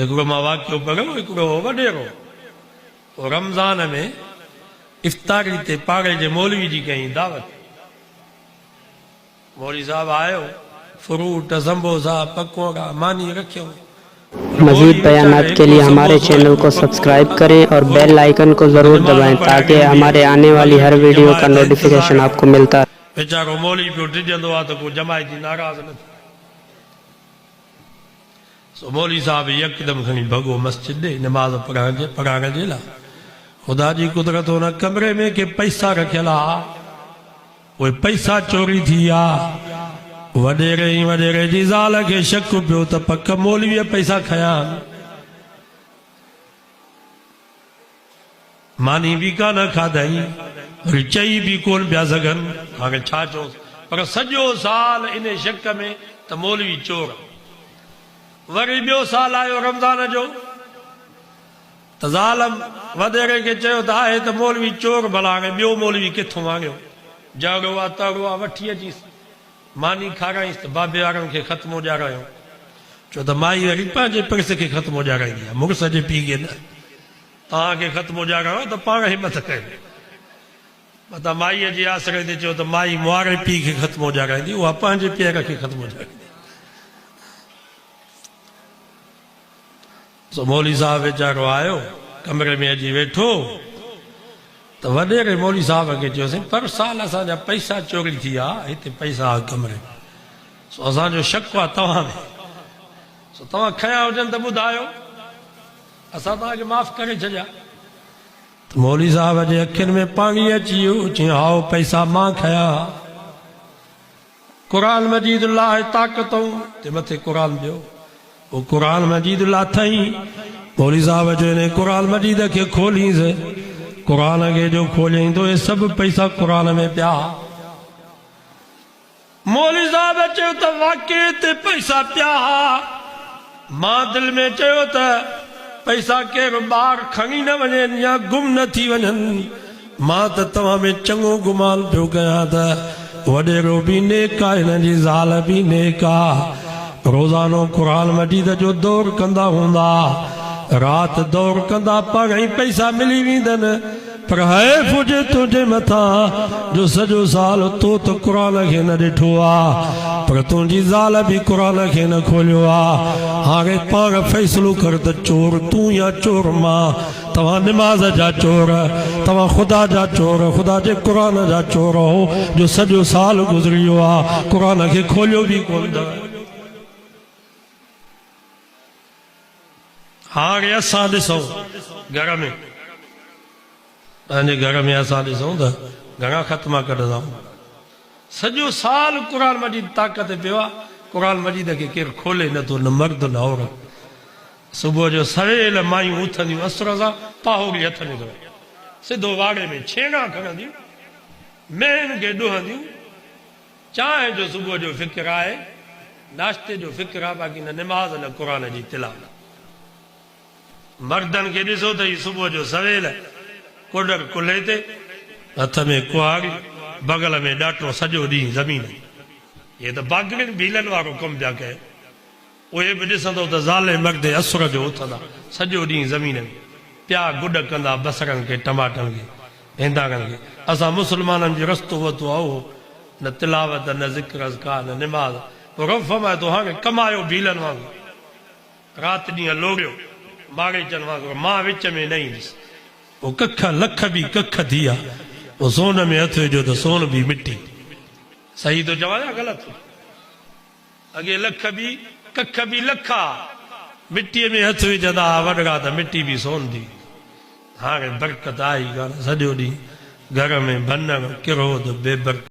हिकिड़ो मां वाक़ियो पढ़ियो हिकिड़ो वॾेरो रमज़ान में इफ़्तारी ते पाड़े जे मौलवी जी कई दावत मौलवी साहब आयो फ्रूट संबोसा पकौड़ा मानी रखियो मज़ीद बयानात के लिए हमारे चैनल को सब्सक्राइब करें और बेल आइकन को ज़रूर दबाएं ताकि हमारे आने वाली हर वीडियो का नोटिफिकेशन आपको मिलता रहे। बेचारो मौलवी पियो टिजंदो आहे त को जमायती नाराज़ न थिए। सो मौलवी साहब यकदम खणी भॻो मस्जिद ॾे नमाज़ पढ़ाइण जे लाइ। ख़ुदा जी कुदरत हुन कमरे में के पैसा रखियल आहे उहे पैसा चोरी थी विया। वॾेरे जी ज़ाल खे शक पियो त पक मौलवीअ पैसा खया मानी भी कान खाधई वरी चई भी कोन पिया सघनि हाणे छा चओ पर सॼो साल इन शक में त मौलवी चोर। वरी ॿियो साल आयो रमज़ान जो त ज़ालम वॾेरे खे चयो त आहे त मौलवी चोर भला हाणे ॿियो मौलवी किथां वांगियो जहिड़ो आहे तहिड़ो आहे वठी अचीसि मानी खाराईंसि त बाबे वारनि खे ख़त्म उॼारायो छो त माई वरी पंहिंजे पिरस खे ख़त्म उॼाराईंदी आहे मुड़ुस जे पीउ खे न। तव्हांखे ख़त्म उॼारायो त पाण हिमत कयो मथां माईअ जे आसरे ते चयो त माई मुआरे पीउ खे ख़त्म उॼाराईंदी उहा पंहिंजे पीअ खे ख़त्म उॼाराईंदी। सो मौलवी साहब वीचारो आयो कमरे में अची वेठो त वॾेरे मौलवी साहब खे चयोसीं पर साल असांजा पैसा चोरी थी विया हिते पैसा कमरे में सो असांजो शक आहे तव्हां में सो तव्हां खया हुजनि त ॿुधायो असां तव्हांखे माफ़ करे छॾिया। त मौलवी साहब जे अखियुनि में पाणी अची वियो चई हाओ पैसा मां खया क़ुरान मजीद लाइ ताक़तूं ते मथे क़ुरान ॾियो वो क़ुरान मजीद ला थई। मौलवी साहब जो इन क़ुरान मजीद खे खोलींसि क़ुरान खे जो खोलियईं तो ये सब पैसा क़ुरान में पिया। मौलवी साहब चयो त वाक़ई ते पैसा पिया मां दिल में चयो त पैसा केरु ॿार खणी न वञनि या गुम न थी वञनि मां त तव्हां में चङो गुमान पियो कयां त वॾेरो बि नेक आहे हिन जी ज़ाल बि नेक आहे रोज़ानो क़ुरान मजीद जो दौर कंदा हूंदा रात दौर कंदा पघई पैसा मिली वेंदनि पर हैफ़ हुजे तुंहिंजे मथां जो सॼो साल तो त क़ुरान खे न ॾिठो आहे पर तुंहिंजी ज़ाल बि क़ुरान खे न खोलियो आहे। हाणे पाण फ़ैसिलो कर त चोर तूं या चोर मां तव्हां निमाज़ जा चोर तव्हां ख़ुदा जा चोर ख़ुदा जे क़ुरान जा चोर हो जो सॼो साल गुज़री वियो आहे क़ुरान खे खोलियो बि कोन अथव। हाणे असां ॾिसूं घर में पंहिंजे घर में असां ॾिसूं त घणा ख़त्मा कढंदा सॼो साल क़ुरान मजीद ताक़त पियो आहे क़ुरान मजीद खे केरु खोले नथो न मर्द न औरत। सुबुह जो सवेल मायूं उथंदियूं असर सां पाहोरी हथ में सिधो वाड़े में छेणा खणंदियूं मेन खे ॾुहंदियूं चांहि जो सुबुह जो फ़िक्र आहे नाश्ते जो फ़िक्र आहे बाक़ी न निमाज़ न क़ुरान जी तिलावत। मर्दनि खे ॾिसो त सुबुह जो सवेल कुॾर कुल्हे ते हथ में कुहाड़ी बगल में ॾाटो सॼो ॾींहुं ज़मीन इहे त बागड़ियुनि भीलनि वारो कमु पिया कयो उहे बि ॾिसंदो त ज़ाले मर्दे असुर जो उथंदा सॼो ॾींहुं ज़मीन में पिया गुॾ कंदा बसरनि खे टमाटनि खे हिंदाणनि खे। असां मुस्लमाननि जो रस्तो वरितो आहे उहो न तिलावत न ज़िक्र अज़कार न निमाज़ रब फरमाए थो हाणे कमायो भीलनि वांगुरु राति ॾींहुं लोड़ियो माॻेचनि वांगुरु मां विच में न ईंदुसि वो कख लख भी कख थी विया वो सोन में हथ विझो त सोन भी मिट्टी। सही तो चवां या ग़लति अॻे लख भी कख भी लखा मिट्टीअ में हथ विझंदा वॾड़ा त मिट्टी भी सोन थी। हाणे बरकत आई कान सॼो ॾींहुं घर में भनण किरो त बेबरकत।